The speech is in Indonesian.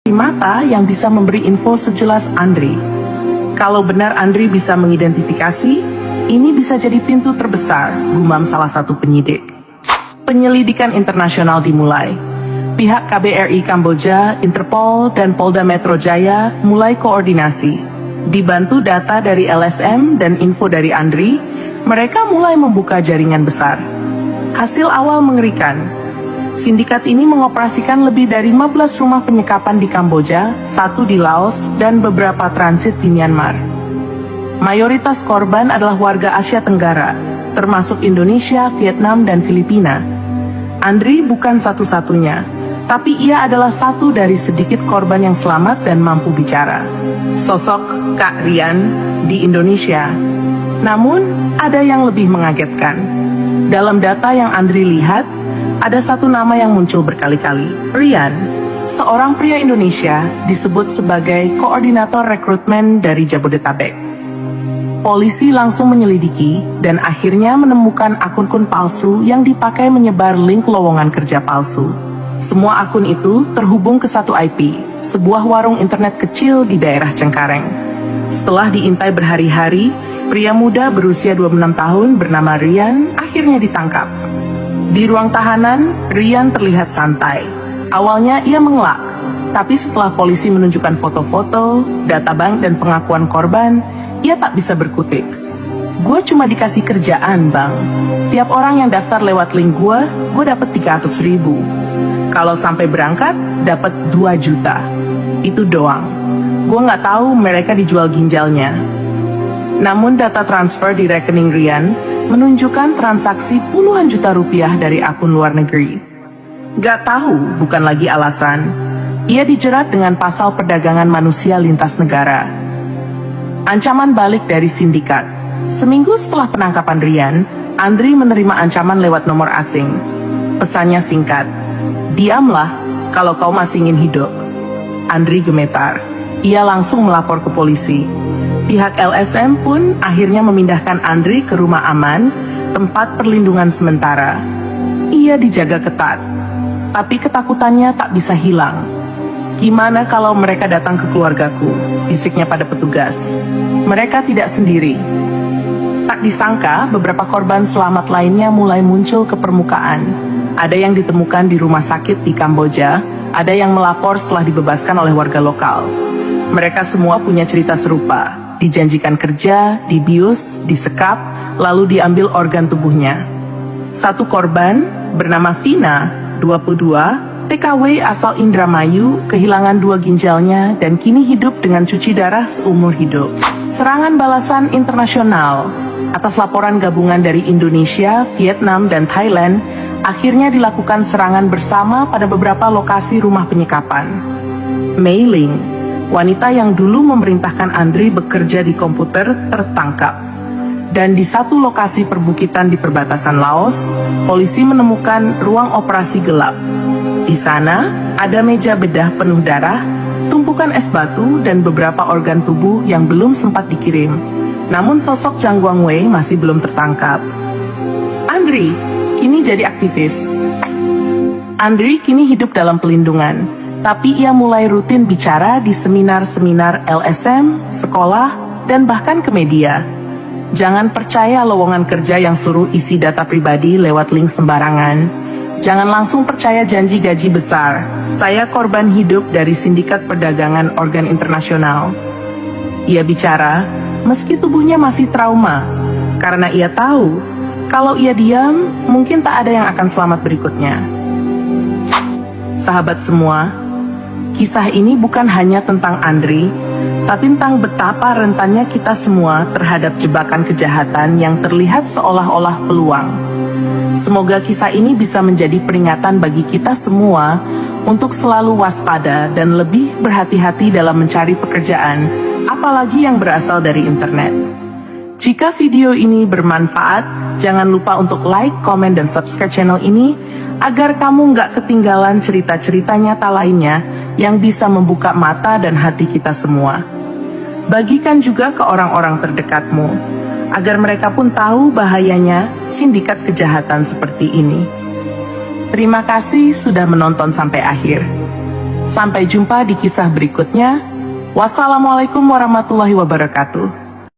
mata yang bisa memberi info sejelas Andri. Kalau benar Andri bisa mengidentifikasi, ini bisa jadi pintu terbesar, gumam salah satu penyidik. Penyelidikan internasional dimulai. Pihak KBRI Kamboja, Interpol, dan Polda Metro Jaya mulai koordinasi. Dibantu data dari LSM dan info dari Andri, mereka mulai membuka jaringan besar. Hasil awal mengerikan. Sindikat ini mengoperasikan lebih dari 15 rumah penyekapan di Kamboja, 1 di Laos, dan beberapa transit di Myanmar. Mayoritas korban adalah warga Asia Tenggara, termasuk Indonesia, Vietnam, dan Filipina. Andri bukan satu-satunya, tapi ia adalah satu dari sedikit korban yang selamat dan mampu bicara. Sosok Kak Rian di Indonesia. Namun, ada yang lebih mengagetkan. Dalam data yang Andri lihat, ada satu nama yang muncul berkali-kali. Rian, seorang pria Indonesia, disebut sebagai koordinator rekrutmen dari Jabodetabek. Polisi langsung menyelidiki dan akhirnya menemukan akun-akun palsu yang dipakai menyebar link lowongan kerja palsu. Semua akun itu terhubung ke satu IP, sebuah warung internet kecil di daerah Cengkareng. Setelah diintai berhari-hari, pria muda berusia 26 tahun bernama Rian akhirnya ditangkap. Di ruang tahanan, Rian terlihat santai. Awalnya ia mengelak, tapi setelah polisi menunjukkan foto-foto, data bank dan pengakuan korban, ia tak bisa berkutik. Gue cuma dikasih kerjaan, bang. Tiap orang yang daftar lewat link gue dapat 300 ribu. Kalau sampai berangkat, dapat 2 juta. Itu doang. Gue nggak tahu mereka dijual ginjalnya. Namun data transfer di rekening Rian menunjukkan transaksi puluhan juta rupiah dari akun luar negeri. Gak tahu bukan lagi alasan. Ia dijerat dengan pasal perdagangan manusia lintas negara. Ancaman balik dari sindikat. Seminggu setelah penangkapan Rian, Andri menerima ancaman lewat nomor asing. Pesannya singkat, diamlah kalau kau masih ingin hidup. Andri gemetar. Ia langsung melapor ke polisi. Pihak LSM pun akhirnya memindahkan Andri ke rumah aman, tempat perlindungan sementara. Ia dijaga ketat, tapi ketakutannya tak bisa hilang. Gimana kalau mereka datang ke keluargaku? Bisiknya pada petugas. Mereka tidak sendiri. Tak disangka, beberapa korban selamat lainnya mulai muncul ke permukaan. Ada yang ditemukan di rumah sakit di Kamboja, ada yang melapor setelah dibebaskan oleh warga lokal. Mereka semua punya cerita serupa. Dijanjikan kerja, dibius, disekap, lalu diambil organ tubuhnya. Satu korban, bernama Vina, 22, TKW asal Indramayu, kehilangan 2 ginjalnya dan kini hidup dengan cuci darah seumur hidup. Serangan balasan internasional atas laporan gabungan dari Indonesia, Vietnam, dan Thailand akhirnya dilakukan serangan bersama pada beberapa lokasi rumah penyekapan. Mei Ling, wanita yang dulu memerintahkan Andri bekerja di komputer, tertangkap. Dan di satu lokasi perbukitan di perbatasan Laos, polisi menemukan ruang operasi gelap. Di sana, ada meja bedah penuh darah, tumpukan es batu, dan beberapa organ tubuh yang belum sempat dikirim. Namun sosok Zhang Guangwei masih belum tertangkap. Andri kini jadi aktivis. Andri kini hidup dalam pelindungan, tapi ia mulai rutin bicara di seminar-seminar LSM, sekolah, dan bahkan ke media. Jangan percaya lowongan kerja yang suruh isi data pribadi lewat link sembarangan. Jangan langsung percaya janji gaji besar. Saya korban hidup dari sindikat perdagangan organ internasional. Ia bicara, meski tubuhnya masih trauma, karena ia tahu, kalau ia diam, mungkin tak ada yang akan selamat berikutnya. Sahabat semua, kisah ini bukan hanya tentang Andri, tapi tentang betapa rentannya kita semua terhadap jebakan kejahatan yang terlihat seolah-olah peluang. Semoga kisah ini bisa menjadi peringatan bagi kita semua untuk selalu waspada dan lebih berhati-hati dalam mencari pekerjaan, apalagi yang berasal dari internet. Jika video ini bermanfaat, jangan lupa untuk like, komen, dan subscribe channel ini agar kamu nggak ketinggalan cerita-cerita nyata lainnya yang bisa membuka mata dan hati kita semua. Bagikan juga ke orang-orang terdekatmu, agar mereka pun tahu bahayanya sindikat kejahatan seperti ini. Terima kasih sudah menonton sampai akhir. Sampai jumpa di kisah berikutnya. Wassalamualaikum warahmatullahi wabarakatuh.